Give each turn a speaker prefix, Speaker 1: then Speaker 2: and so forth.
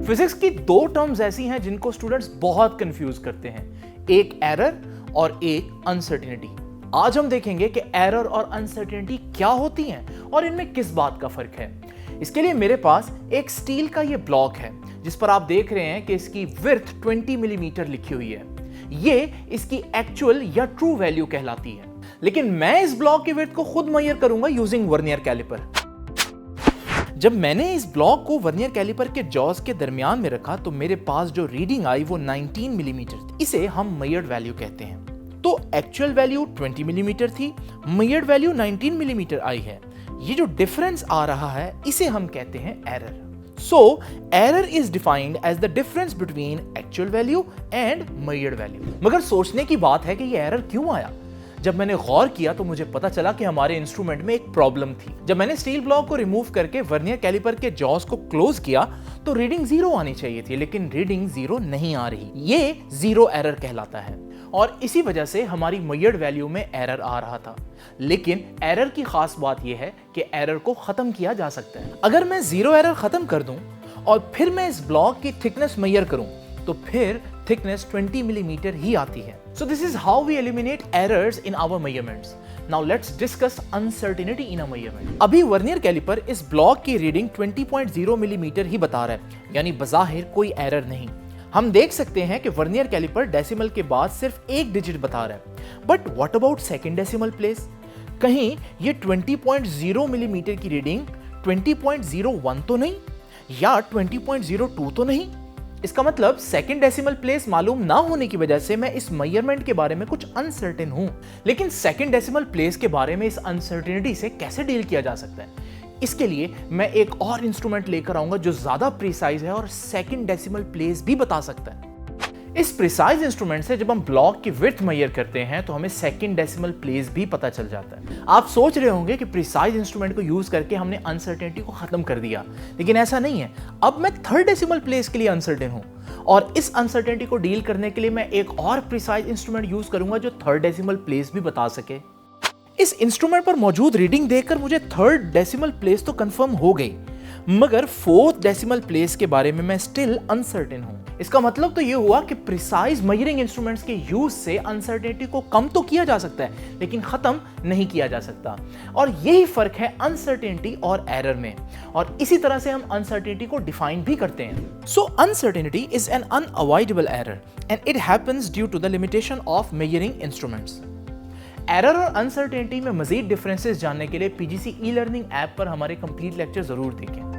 Speaker 1: Physics की दो terms ऐसी हैं जिनको स्टूडेंट्स बहुत कंफ्यूज करते हैं, एक एरर और एक अनसर्टेनिटी। आज हम देखेंगे कि एरर और अनसर्टेनिटी क्या होती हैं और इनमें किस बात का फर्क है। इसके लिए मेरे पास एक स्टील का ये ब्लॉक है जिस पर आप देख रहे हैं कि इसकी विड्थ 20 मिलीमीटर लिखी हुई है। ये इसकी एक्चुअल या ट्रू वैल्यू कहलाती है, लेकिन मैं इस ब्लॉक की विड्थ को खुद मेजर करूंगा यूजिंग वर्नियर कैलिपर। जब मैंने इस ब्लॉक को वर्नियर कैलिपर के जॉज के दरमियान में रखा तो मेरे पास जो रीडिंग आई वो 19 मिलीमीटर थी। इसे हम मेजर्ड वैल्यू कहते हैं। तो एक्चुअल वैल्यू 20 मिलीमीटर थी, मेजर्ड वैल्यू 19 मिलीमीटर आई है। ये जो डिफरेंस आ रहा है इसे हम कहते हैं error. So, error is defined as the difference between actual value and measured value। मगर सोचने की बात है कि ये एरर क्यों आया। जब मैंने गौर किया तो मुझे पता चला कि हमारे इंस्ट्रूमेंट में एक प्रॉब्लम थी। जब मैंने स्टील ब्लॉक को रिमूव करके वर्नियर कैलिपर के जॉज को क्लोज किया तो रीडिंग 0 आनी चाहिए थी, लेकिन रीडिंग 0 नहीं आ रही। ये 0 एरर कहलाता है और इसी वजह से हमारी मेजर्ड वैल्यू में एरर आ रहा था। लेकिन एरर की खास बात यह है कि एरर को खत्म किया जा सकता है। अगर मैं 0 एरर खत्म कर दूं और फिर मैं इस ब्लॉक की थिकनेस मेजर करूं तो फिर थिकनेस 20 मिलीमीटर ही आती है। So this is how we eliminate errors in our measurements. Now let's discuss uncertainty in a measurement. अभी वर्नियर कैलिपर इस ब्लॉक की रीडिंग 20.0 मिलीमीटर ही बता रहा है, यानी बज़ाहिर कोई एरर नहीं। हम देख सकते हैं कि वर्नियर कैलिपर डेसिमल के बाद सिर्फ एक डिजिट बता रहा है। But what about second decimal place? कहीं ये 20.0 मिलीमीटर की रीडिंग 20.01 तो नहीं, या 20.02 तो नहीं? इसका मतलब सेकंड डेसिमल प्लेस मालूम ना होने की वजह से मैं इस मेजरमेंट के बारे में कुछ अनसर्टेन हूं। लेकिन सेकंड डेसिमल प्लेस के बारे में इस अनसर्टेनिटी से कैसे डील किया जा सकता है? इसके लिए मैं एक और इंस्ट्रूमेंट लेकर आऊंगा जो ज्यादा प्रिसाइज है और सेकंड डेसिमल प्लेस भी बता सकता है। इस प्रिसाइज इंस्ट्रूमेंट से जब हम ब्लॉक की विड्थ मेजर करते हैं तो हमें सेकंड डेसिमल प्लेस भी पता चल जाता है। आप सोच रहे होंगे कि प्रिसाइज इंस्ट्रूमेंट को यूज करके हमने अनसर्टेनिटी को खत्म कर दिया, लेकिन ऐसा नहीं है। अब मैं थर्ड डेसिमल प्लेस के लिए अनसर्टेन हूं और इस अनसर्टेनिटी को डील करने के लिए मैं एक और प्रिसाइज इंस्ट्रूमेंट यूज करूंगा जो थर्ड डेसिमल प्लेस भी बता सके। इस इंस्ट्रूमेंट पर मौजूद रीडिंग देखकर मुझे थर्ड डेसिमल प्लेस तो कंफर्म हो गई, मगर फोर्थ डेसिमल प्लेस के बारे में मैं स्टिल अनसर्टेन हूं। इसका मतलब तो यह हुआ कि प्रिसाइज मेजरिंग इंस्ट्रूमेंट्स के यूज से अनसर्टेनिटी को कम तो किया जा सकता है, लेकिन खत्म नहीं किया जा सकता। और यही फर्क है अनसर्टेनिटी और एरर में, और इसी तरह से हम अनसर्टेनिटी को डिफाइन भी करते हैं। So uncertainty is an unavoidable error and it happens due to the limitation of measuring instruments. Error और अनसर्टेनिटी में मजीद डिफरेंसेस जानने के लिए पीजीसी ई लर्निंग ऐप पर हमारे कंप्लीट लेक्चर जरूर देखें।